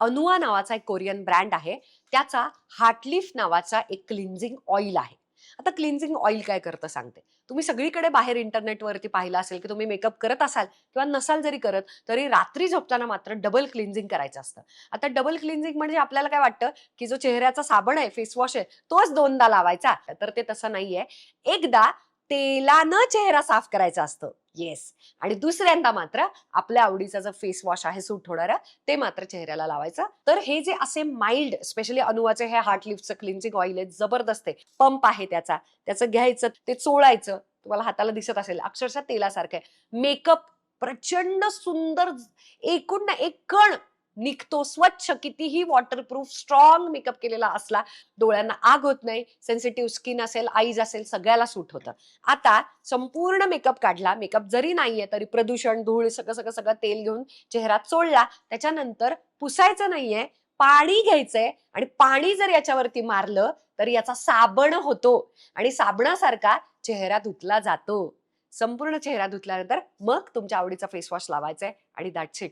अनुआ नावाचा एक Korean brand आहे, त्याचा हार्टलिफ नावाचा एक क्लिन्झिंग ऑइल आहे. आता क्लिन्झिंग ऑइल काय करतं सांगते. तुम्ही सगळीकडे बाहेर इंटरनेटवरती पाहिलं असेल की तुम्ही मेकअप करत असाल किंवा नसाल जरी करत, तरी रात्री झोपताना मात्र डबल क्लिन्झिंग करायचं असतं. आता डबल क्लिन्झिंग म्हणजे आपल्याला काय वाटतं की जो चेहऱ्याचा साबण आहे, फेस वॉश आहे, तोच दोनदा लावायचा. तर ते तसं नाहीये. एकदा तेलानं चेहरा साफ करायचा असतं. येस. आणि दुसऱ्यांदा मात्र आपल्या आवडीचा जो फेस वॉश आहे सूट होणारा, ते मात्र चेहऱ्याला लावायचं. तर हे जे असे माइल्ड, स्पेशली अनुवाचे हे हार्ट लिफ्टचं क्लिन्झिंग ऑइल आहे, जबरदस्त आहे. पंप आहे त्याचा. त्याचं घ्यायचं, ते चोळायचं. तुम्हाला हाताला दिसत असेल, अक्षरशः तेलासारखं आहे. मेकअप प्रचंड सुंदर, एकूण ना एक कण निघतो स्वच्छ. कितीही वॉटरप्रूफ स्ट्रॉंग मेकअप केलेला असला, डोळ्यांना आग होत नाही. सेन्सिटिव्ह स्किन असेल, आईज असेल, सगळ्याला सूट होतं. आता संपूर्ण मेकअप काढला, मेकअप जरी नाहीये तरी प्रदूषण, धूळ, सगळं सगळं सगळं तेल घेऊन चेहरा चोळला. त्याच्यानंतर पुसायचं नाहीये, पाणी घ्यायचंय आणि पाणी जर याच्यावरती मारलं तर याचा साबण होतो आणि साबणासारखा चेहरा धुतला जातो. संपूर्ण चेहरा धुतल्यानंतर मग तुमच्या आवडीचा फेस वॉश लावायचा आहे आणि दॅट्स इट.